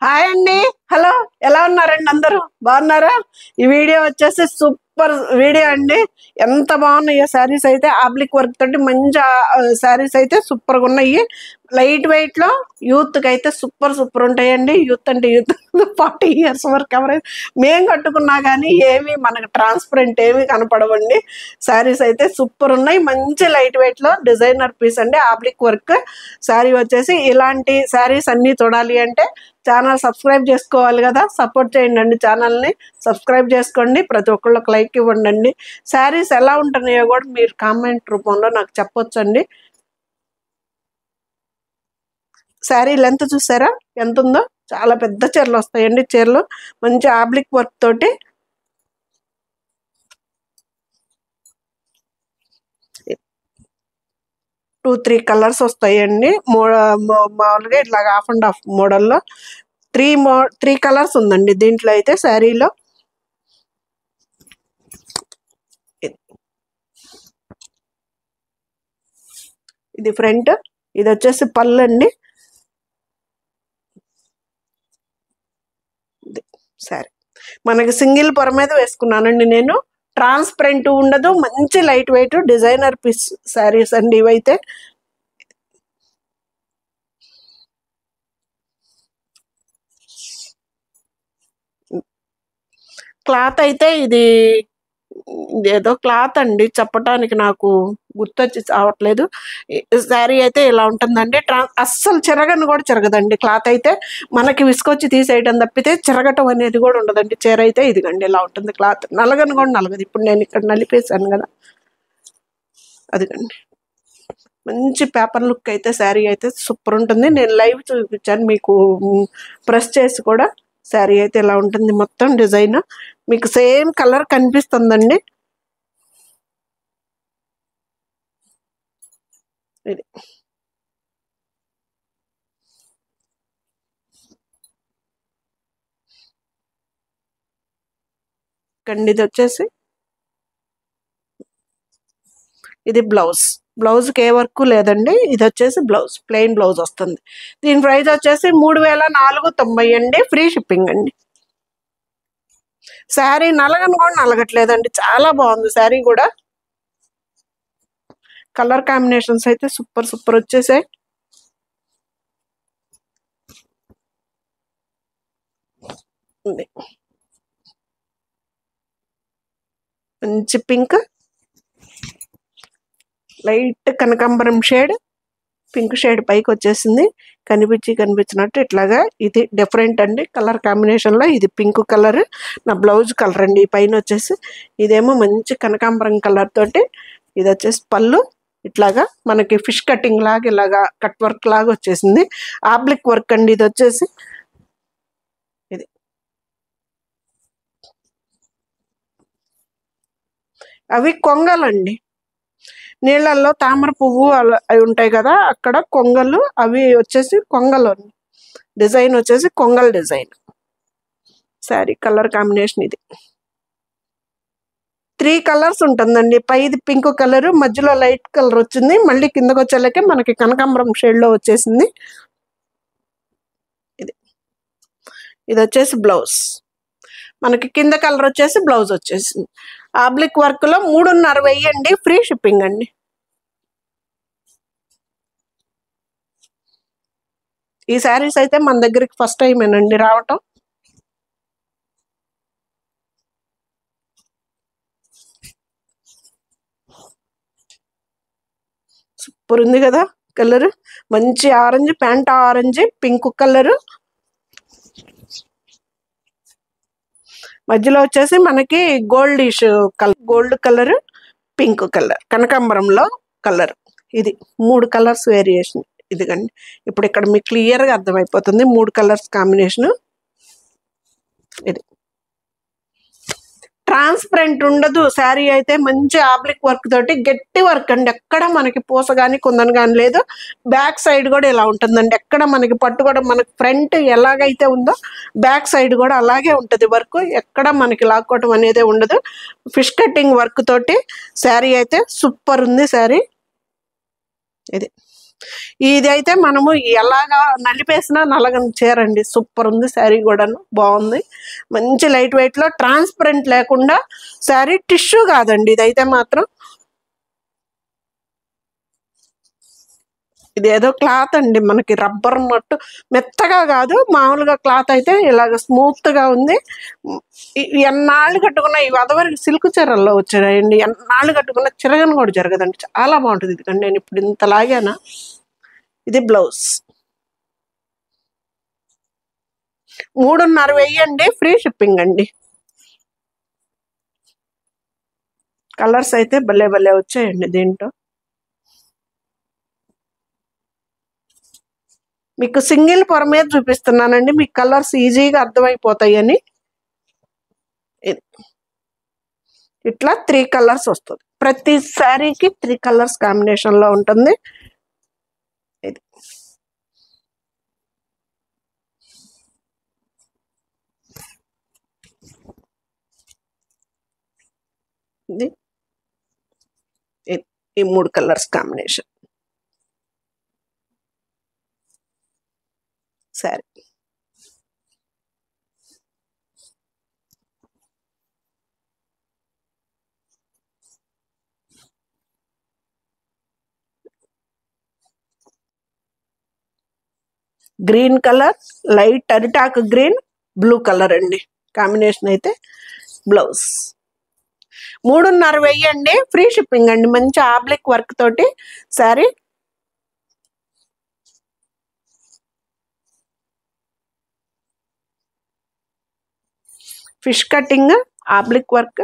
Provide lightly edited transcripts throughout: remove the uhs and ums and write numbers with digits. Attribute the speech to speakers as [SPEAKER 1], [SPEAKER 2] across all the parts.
[SPEAKER 1] Hi అండి. Hello, ఎలా ఉన్నారండి? అందరూ బాగున్నారా? ఈ వీడియో వచ్చేసి సూపర్ వీడియో అండి. ఎంత బాగున్నాయో శారీస్ అయితే ఆబ్లిక్ వర్క్ తోటి మంచి శారీస్ అయితే సూపర్గా ఉన్నాయి. లైట్ వెయిట్ లో యూత్ కి అయితే సూపర్ సూపర్ ఉంటాయండి. యూత్ అంటే యూత్ 40 years వరకు ఎవరైనా మేము కట్టుకున్నా కానీ ఏమి మనకు ట్రాన్స్పరెంట్ ఏమి కనపడవండి. శారీస్ అయితే సూపర్ ఉన్నాయి. మంచి లైట్ వెయిట్ లో డిజైనర్ పీస్ అండి. ఆబ్లిక్ వర్క్ శారీ వచ్చేసి ఇలాంటి శారీస్ అన్ని చూడాలి అంటే ఛానల్ సబ్స్క్రైబ్ చేసుకోవాలి కదా. సపోర్ట్ చేయండి అండి. ఛానల్ని సబ్స్క్రైబ్ చేసుకోండి. ప్రతి ఒక్కళ్ళకి లైక్ ఇవ్వండి. శారీస్ ఎలా ఉంటున్నాయో కూడా మీరు కామెంట్ రూపంలో నాకు చెప్పొచ్చండి. శారీ లెంత్ చూసారా ఎంత ఉందో? చాలా పెద్ద చీరలు వస్తాయండి. చీరలు మంచి ఆబ్లిక్ వర్క్ తోటి 2-3 కలర్స్ వస్తాయండి. మామూలుగా ఇట్లాగా హాఫ్ అండ్ హాఫ్ మోడల్లో 3 కలర్స్ ఉందండి దీంట్లో అయితే. శారీలో ఇది ఫ్రంట్, ఇది వచ్చేసి పళ్ళు అండి. సరే, మనకి సింగిల్ పొర మీద వేసుకున్నానండి నేను. ట్రాన్స్పరెంట్ ఉండదు, మంచి light weight designer piece saris అండి ఇవైతే. క్లాత్ అయితే ఇది ఏదో క్లాత్ అండి, చెప్పటానికి నాకు గుర్తొచ్చి చావట్లేదు. శారీ అయితే ఇలా ఉంటుందండి. అస్సలు చిరగను కూడా చిరగదండి. క్లాత్ అయితే మనకి విసుకొచ్చి తీసేయడం తప్పితే చిరగటం అనేది కూడా ఉండదండి. చీర అయితే ఇదిగండి ఇలా ఉంటుంది. క్లాత్ నలగను కూడా నలగదు. ఇప్పుడు నేను ఇక్కడ నలిపేశాను కదా, అదిగండి. మంచి పేపర్ లుక్ అయితే శారీ అయితే సూపర్ ఉంటుంది. నేను లైవ్ చూపించాను మీకు, ప్రెస్ చేసి కూడా. శారీ అయితే ఇలా ఉంటుంది. మొత్తం డిజైన్ మీకు సేమ్ కలర్ కనిపిస్తుందండి. ఇది కండి. ఇది వచ్చేసి ఇది బ్లౌజ్కి ఏ వర్క్ లేదండి. ఇది వచ్చేసి బ్లౌజ్, ప్లెయిన్ బ్లౌజ్ వస్తుంది. దీని ప్రైస్ వచ్చేసి 3490 అండి. ఫ్రీ షిప్పింగ్ అండి. శారీ నలగను కూడా నలగట్లేదండి. చాలా బాగుంది శారీ కూడా. కలర్ కాంబినేషన్స్ అయితే సూపర్ సూపర్ వచ్చేసాయి. మంచి పింక్, లైట్ కనకాంబరం షేడ్, పింక్ షేడ్ పైకి వచ్చేసింది. కనిపించినట్టు ఇట్లాగా. ఇది డిఫరెంట్ అండి కలర్ కాంబినేషన్లో. ఇది పింక్ కలర్, నా బ్లౌజ్ కలర్ అండి. ఈ పైన వచ్చేసి ఇదేమో మంచి కనకాంబరం కలర్ తోటి. ఇది వచ్చేసి పళ్ళు ఇట్లాగా మనకి ఫిష్ కటింగ్ లాగా ఇలాగా కట్ వర్క్ లాగా వచ్చేసింది. ఆబ్లిక్ వర్క్ అండి ఇది వచ్చేసి. ఇది అవి కొంగలండి. నీళ్ళల్లో తామర పువ్వు అవి ఉంటాయి కదా, అక్కడ కొంగలు. అవి వచ్చేసి కొంగలు. డిజైన్ వచ్చేసి కొంగల్ డిజైన్. శారీ కలర్ కాంబినేషన్ ఇది. 3 కలర్స్ ఉంటుందండి. పైది పింక్ కలర్, మధ్యలో లైట్ కలర్ వచ్చింది. మళ్ళీ కిందకు వచ్చేలాకే మనకి కనకాంబరం షేడ్లో వచ్చేసింది. ఇది వచ్చేసి బ్లౌజ్. మనకి కింద కలర్ వచ్చేసి బ్లౌజ్ వచ్చేసింది. ఆబ్లిక్ వర్క్లో 3,500 అండి. ఫ్రీ షిప్పింగ్ అండి. ఈ శారీస్ అయితే మన దగ్గరికి ఫస్ట్ టైమేనండి రావటం. సూపర్ ఉంది కదా కలర్. మంచి orange, pant orange, pink colour. మధ్యలో వచ్చేసి మనకి goldish colour, gold colour, pink colour, కనకాంబరంలో కలర్. ఇది 3 కలర్స్ వేరియేషన్. ఇదిగండి. ఇప్పుడు ఇక్కడ మీకు క్లియర్గా అర్థమైపోతుంది 3 కలర్స్ కాంబినేషన్. ఇది ట్రాన్స్పరెంట్ ఉండదు శారీ అయితే. మంచి ఆబ్లిక్ వర్క్ తోటి గట్టి వర్క్ అండి. ఎక్కడ మనకి పూస కానీ కుందన్ కానీ లేదు. బ్యాక్ సైడ్ కూడా ఇలా ఉంటుందండి. ఎక్కడ మనకి పట్టు కూడా మనకి ఫ్రంట్ ఎలాగైతే ఉందో బ్యాక్ సైడ్ కూడా అలాగే ఉంటుంది వర్క్. ఎక్కడ మనకి లాక్కోవటం అనేది ఉండదు. ఫిష్ కటింగ్ వర్క్ తోటి శారీ అయితే సూపర్ ఉంది శారీ. ఇది ఇది అయితే మనము ఎలాగా నలిపేసినా నలగని చీర అండి. సూపర్ ఉంది శారీ కూడాను, బాగుంది. మంచి లైట్ వెయిట్ లో, ట్రాన్స్పరెంట్ లేకుండా శారీ, టిష్యూ కాదండి ఇదైతే మాత్రం. ఇది ఏదో క్లాత్ అండి, మనకి రబ్బర్ ఉన్నట్టు, మెత్తగా కాదు, మామూలుగా క్లాత్ అయితే ఇలాగ స్మూత్ గా ఉంది. ఎన్నాళ్ళు కట్టుకున్న ఈ వదవరికి సిల్క్ చీరల్లో వచ్చాయండి, ఎన్నాళ్ళు కట్టుకున్న చిరగను కూడా జరగదండి, చాలా బాగుంటుంది ఇది. కానీ నేను ఇప్పుడు ఇంత లాగానా. ఇది బ్లౌజ్ 3,500 అండి, ఫ్రీ షిప్పింగ్ అండి. కలర్స్ అయితే భలే భలే వచ్చాయండి దీంట్లో. మీకు సింగిల్ పొర మీద చూపిస్తున్నానండి, మీకు కలర్స్ ఈజీగా అర్థమైపోతాయని. ఇట్లా 3 కలర్స్ వస్తుంది, ప్రతి శారీకి 3 కలర్స్ కాంబినేషన్ లో ఉంటుంది. ఇది ఈ 3 colours combination sari. Green colour, light అరిటాకు గ్రీన్, బ్లూ కలర్ అండి కాంబినేషన్. అయితే బ్లౌజ్ 3,500 అండి, ఫ్రీ షిప్పింగ్ అండి. మంచి ఆబ్లిక్ వర్క్ తోటి sari. Fish cutting, oblique work,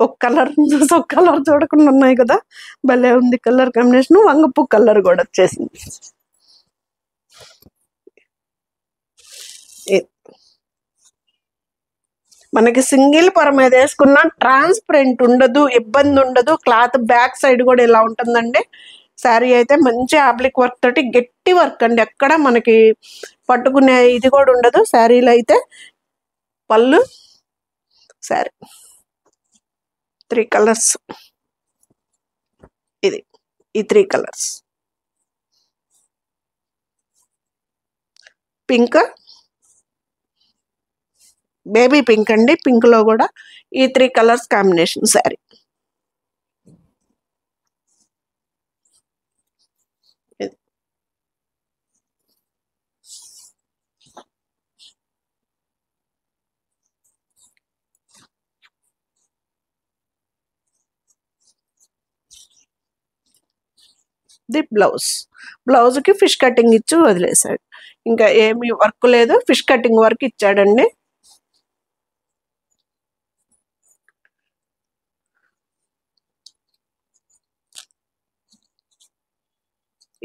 [SPEAKER 1] ఒక కలర్ ఒక కలర్ చూడకుండా ఉన్నాయి కదా, భలే ఉంది కలర్ కాంబినేషన్. వంగపు కలర్ కూడా వచ్చేసింది. మనకి సింగిల్ పొర మీద వేసుకున్న ట్రాన్స్పరెంట్ ఉండదు, ఇబ్బంది ఉండదు. క్లాత్ బ్యాక్ సైడ్ కూడా ఇలా ఉంటుందండి. శారీ అయితే మంచి ఆబ్లిక్ వర్క్ తోటి, గట్టి వర్క్ అండి, ఎక్కడ మనకి పట్టుకునే ఇది కూడా ఉండదు శారీలో అయితే. పళ్ళు, శారీ 3 కలర్స్. ఇది ఈ 3 కలర్స్, పింక్, బేబీ పింక్ అండి, పింక్ లో కూడా ఈ 3 కలర్స్ కాంబినేషన్ శారీ. ఇది బ్లౌజ్ కి ఫిష్ కటింగ్ ఇచ్చి వదిలేసాడు, ఇంకా ఏమి వర్క్ లేదు, ఫిష్ కటింగ్ వర్క్ ఇచ్చాడండి.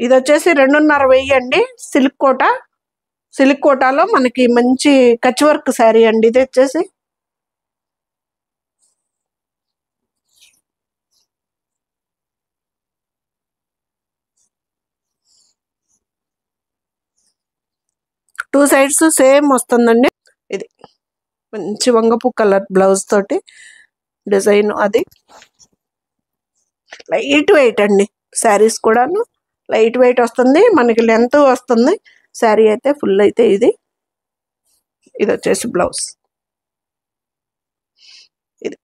[SPEAKER 1] ఇది వచ్చేసి 2,500 అండి, సిల్క్ కోటాలో మనకి మంచి కచ్ వర్క్ శారీ అండి. ఇది వచ్చేసి టూ సైడ్స్ సేమ్ వస్తుందండి. ఇది మంచి వంగపు కలర్ బ్లౌజ్ తోటి డిజైన్. అది లైట్ వెయిట్ అండి, శారీస్ కూడాను లైట్ వెయిట్ వస్తుంది, మనకి లెంత్ వస్తుంది. శారీ అయితే ఫుల్ అయితే ఇది వచ్చేసి బ్లౌజ్. ఇది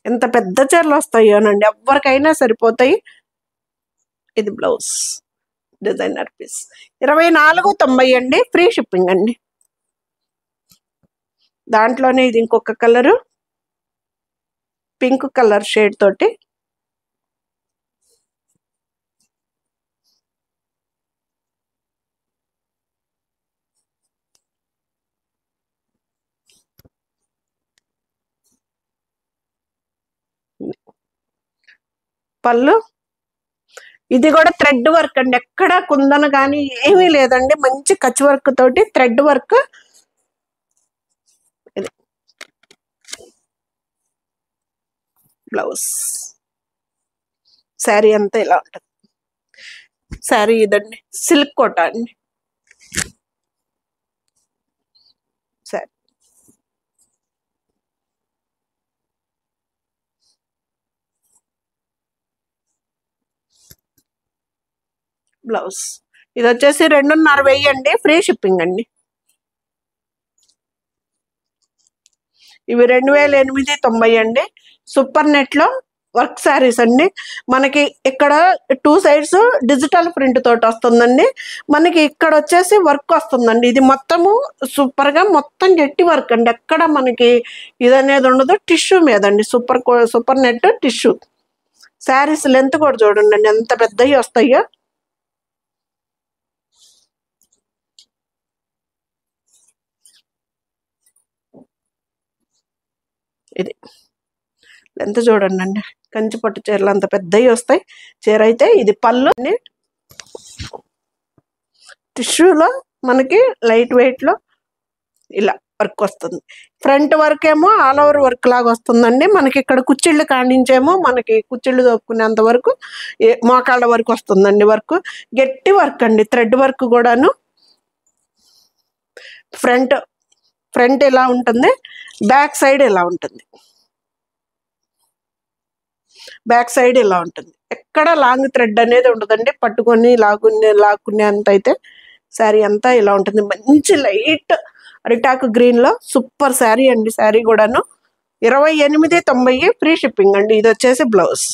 [SPEAKER 1] ఎంత పెద్ద చీరలు వస్తాయోనండి, ఎవరికైనా సరిపోతాయి. ఇది బ్లౌజ్, డిజైనర్ పీస్. 24,90 అండి, ఫ్రీ షిప్పింగ్ అండి. దాంట్లోనే ఇది ఇంకొక కలరు, పింక్ కలర్ షేడ్ తోటి. పళ్ళు, ఇది కూడా థ్రెడ్ వర్క్ అండి, ఎక్కడ కుందన కానీ ఏమీ లేదండి, మంచి కచ్ వర్క్ తోటి థ్రెడ్ వర్క్. బ్లౌజ్, శారీ అంతా ఇలా ఉంటుంది. శారీ ఇదండి, సిల్క్ కోట అండి. సరే బ్లౌజ్ ఇది వచ్చేసి 2,500 అండి, ఫ్రీ షిప్పింగ్ అండి. ఇవి 2,890 అండి. సూపర్ నెట్ లో వర్క్ శారీస్ అండి. మనకి ఇక్కడ 2 సైడ్స్ డిజిటల్ ప్రింట్ తోటి వస్తుందండి. మనకి ఇక్కడ వచ్చేసి వర్క్ వస్తుందండి. ఇది మొత్తము సూపర్ గా మొత్తం గట్టి వర్క్ అండి. ఎక్కడ మనకి ఇది అనేది ఉండదు. టిష్యూ మీద అండి, super net tissue. Saris length కూడా చూడండి అండి ఎంత పెద్దవి వస్తాయో. ఇది లెంత్ చూడండి అండి, కంచి పట్టు చీరలు అంత పెద్దవి వస్తాయి. చీర అయితే ఇది పళ్ళు టిష్యూలో మనకి లైట్ వెయిట్ లో ఇలా వర్క్ వస్తుంది. ఫ్రంట్ వర్క్ ఏమో ఆల్ ఓవర్ వర్క్ లాగా వస్తుందండి. మనకి ఇక్కడ కుచ్చిళ్ళు కానించేమో మనకి కుచ్చిళ్ళు దొక్కునేంత వరకు మోకాళ్ళ వరకు వస్తుందండి. వర్క్ గట్టి వర్క్ అండి, థ్రెడ్ వర్క్ కూడాను. ఫ్రంట్ ఇలా ఉంటుంది, బ్యాక్ సైడ్ ఇలా ఉంటుంది. బ్యాక్ సైడ్ ఇలా ఉంటుంది. ఎక్కడ లాంగ్ థ్రెడ్ అనేది ఉండదండి. పట్టుకొని లాక్కునే అంత అయితే శారీ అంతా ఇలా ఉంటుంది. మంచి లైట్ అరిటాకు గ్రీన్ లో సూపర్ శారీ అండి. శారీ కూడాను 2890 ఫ్రీ షిప్పింగ్ అండి. ఇది వచ్చేసి బ్లౌజ్.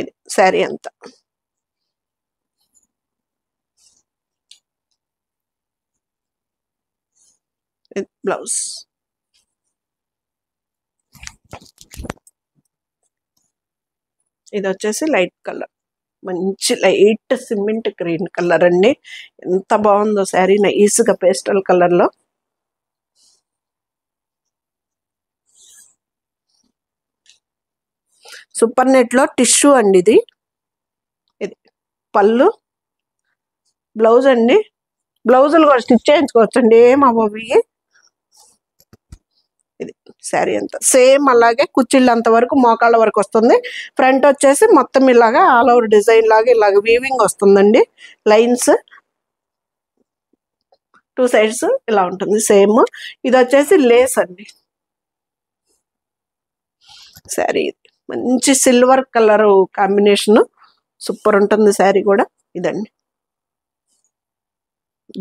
[SPEAKER 1] ఇది శారీ అంతా. ఇది బ్లౌజ్. ఇది వచ్చేసి లైట్ కలర్, మంచి లైట్ సిమెంట్ గ్రీన్ కలర్ అండి. ఎంత బాగుందో శారీ, నైస్గా పేస్టల్ కలర్ లో. సూపర్ నెట్ లో టిష్యూ అండి ఇది. ఇది పళ్ళు, బ్లౌజ్ అండి. బ్లౌజులు కూడా స్టిచ్ చేయించుకోవచ్చండి, ఏం అవ్వవి. ఇది శారీ అంతా సేమ్ అలాగే కుచ్చిళ్ళు అంత వరకు మోకాళ్ళ వరకు వస్తుంది. ఫ్రంట్ వచ్చేసి మొత్తం ఇలాగా ఆల్ ఓవర్ డిజైన్ లాగా ఇలాగ వీవింగ్ వస్తుందండి. లైన్స్ 2 సైడ్స్ ఇలా ఉంటుంది సేమ్. ఇది వచ్చేసి లేస్ అండి. శారీ మంచి సిల్వర్ కలర్ కాంబినేషన్, సూపర్ ఉంటుంది శారీ కూడా. ఇదండి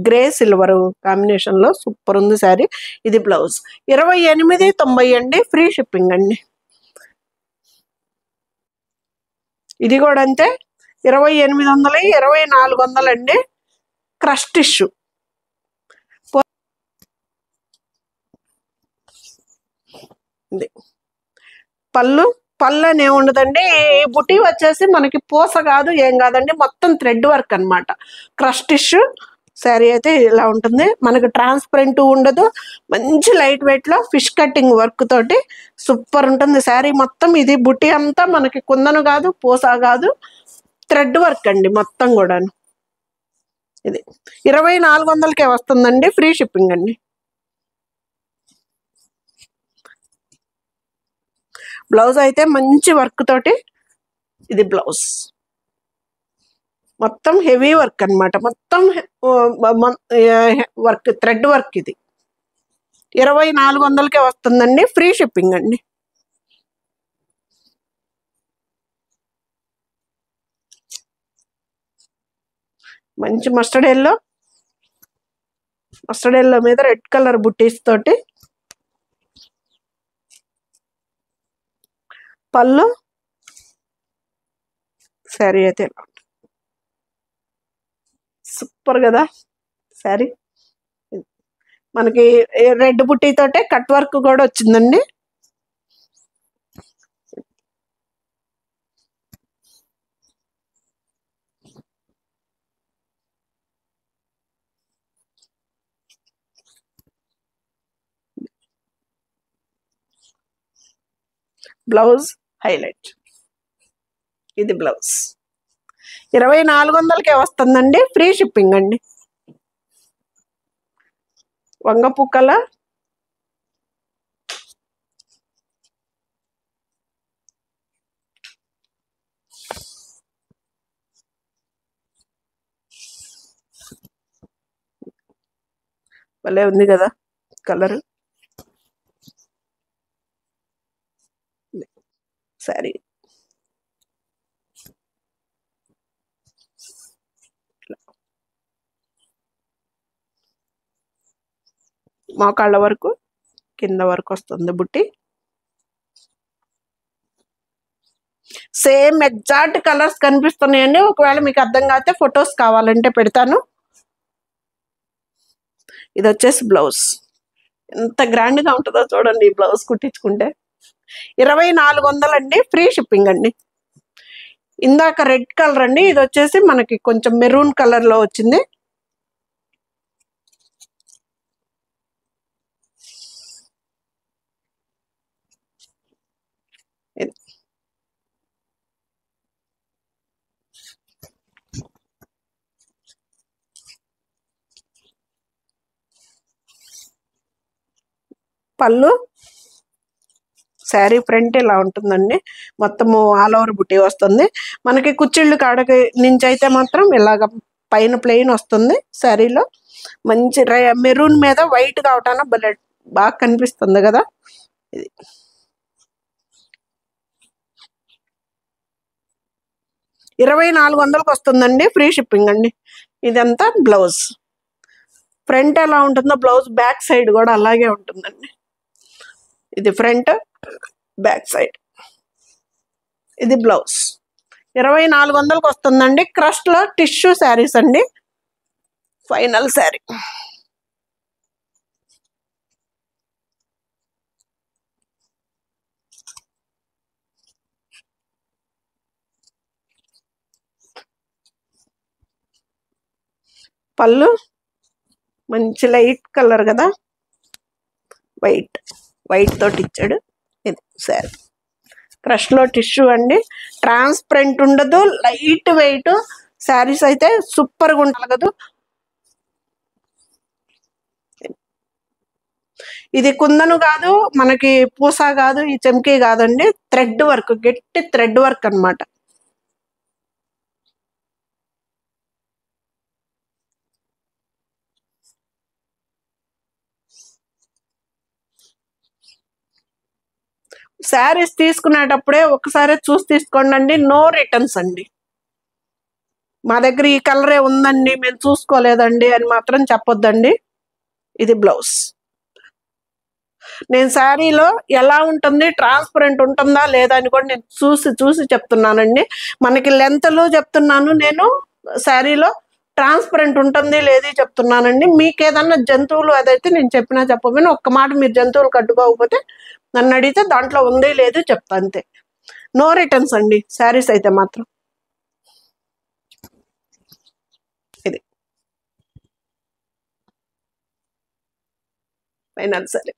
[SPEAKER 1] గ్రే సిల్వర్ కాంబినేషన్ లో సూపర్ ఉంది శారీ. ఇది బ్లౌజ్. 2890 అండి, ఫ్రీ షిప్పింగ్ అండి. ఇది కూడా అంతే, 2800, 2400 అండి. Crush tissue. పళ్ళు అని ఏముండదండి. ఈ బుటీ వచ్చేసి మనకి పూస కాదు, ఏం కాదండి, మొత్తం థ్రెడ్ వర్క్ అనమాట. క్రష్ టిష్యూ శారీ అయితే ఇలా ఉంటుంది. మనకి ట్రాన్స్పరెంట్ ఉండదు. మంచి లైట్ వెయిట్ లో ఫిష్ కటింగ్ వర్క్ తోటి సూపర్ ఉంటుంది శారీ మొత్తం. ఇది బుటీ అంతా మనకి కుందను కాదు, పూస కాదు, థ్రెడ్ వర్క్ అండి మొత్తం కూడాను. ఇది 2400కే వస్తుందండి, ఫ్రీ షిప్పింగ్ అండి. బ్లౌజ్ అయితే మంచి వర్క్ తోటి. ఇది బ్లౌజ్ మొత్తం హెవీ వర్క్ అనమాట. మొత్తం వర్క్ థ్రెడ్ వర్క్. ఇది 2400కే వస్తుందండి, ఫ్రీ షిప్పింగ్ అండి. మంచి మస్టర్డ్ ఎల్లో మీద రెడ్ కలర్ బుట్టీస్ తోటి పళ్ళు. శారీ అయితే సూపర్ కదా శారీ. మనకి రెడ్ బుట్టీ తోటే కట్ వర్క్ కూడా వచ్చిందండి. Blouse highlight. ఇది బ్లౌజ్ 2400కే వస్తుందండి, ఫ్రీ షిప్పింగ్ అండి. వంగపుక్కల భలే ఉంది కదా కలర్ సారీ. మోకాళ్ళ వరకు కింద వరకు వస్తుంది బుట్టి. సేమ్ ఎగ్జాక్ట్ కలర్స్ కనిపిస్తున్నాయండి. ఒకవేళ మీకు అర్థం కాకపోతే ఫొటోస్ కావాలంటే పెడతాను. ఇది వచ్చేసి బ్లౌజ్. ఎంత గ్రాండ్గా ఉంటుందో చూడండి ఈ బ్లౌజ్ కుట్టించుకుంటే. 2400 అండి, ఫ్రీ షిప్పింగ్ అండి. ఇందాక రెడ్ కలర్ అండి, ఇది వచ్చేసి మనకి కొంచెం మెరూన్ కలర్ లో వచ్చింది. పళ్ళు శారీ ఫ్రంట్ ఇలా ఉంటుందండి. మొత్తము ఆల్ ఓవర్ బుట్టి వస్తుంది. మనకి కుచ్చిళ్ళు కాడకి నుంచి అయితే మాత్రం ఇలాగ పైన ప్లెయిన్ వస్తుంది. శారీలో మంచి మెరూన్ మీద వైట్ కావటాన భలే బాగా కనిపిస్తుంది కదా. ఇది 2400కి వస్తుందండి, ఫ్రీ షిప్పింగ్ అండి. ఇదంతా బ్లౌజ్. ఫ్రంట్ ఎలా ఉంటుందో బ్లౌజ్ బ్యాక్ సైడ్ కూడా అలాగే ఉంటుందండి. ఇది ఫ్రంట్, బ్యాక్ సైడ్. ఇది బ్లౌజ్. 2400కి వస్తుందండి. క్రష్ లో టిష్యూ శారీస్ అండి, ఫైనల్ శారీ. పళ్ళు మంచి లైట్ కలర్ కదా, వైట్ తోటి ఇచ్చాడు. ఇది శారీ. క్రష్ లో టిష్యూ అండి, ట్రాన్స్పరెంట్ ఉండదు, లైట్ వెయిట్ శారీస్ అయితే సూపర్గా ఉండాలి కదా. ఇది కుందను కాదు, మనకి పూస కాదు, ఈ చెంకి కాదండి, థ్రెడ్ వర్క్, గట్టి థ్రెడ్ వర్క్ అన్నమాట. శారీస్ తీసుకునేటప్పుడే ఒకసారి చూసి తీసుకోండి అండి. నో రిటర్న్స్ అండి. మా దగ్గర ఈ కలరే ఉందండి, మేము చూసుకోలేదండి అని మాత్రం చెప్పొద్దండి. ఇది బ్లౌజ్. నేను శారీలో ఎలా ఉంటుంది, ట్రాన్స్పరెంట్ ఉంటుందా లేదా అని కూడా నేను చూసి చెప్తున్నానండి. మనకి లెంత్లు చెప్తున్నాను నేను, శారీలో ట్రాన్స్పరెంట్ ఉంటుంది లేది చెప్తున్నానండి. మీకు ఏదన్నా జంతువులు అదైతే నేను చెప్పినా చెప్పకపోయినా ఒక్క మాట మీరు జంతువులు కట్టుకోకపోతే నన్ను అడిగితే దాంట్లో ఉంది లేదు చెప్తా అంతే. నో రిటర్న్స్ అండి శారీస్ అయితే మాత్రం. ఇది ఫైనల్ సరే.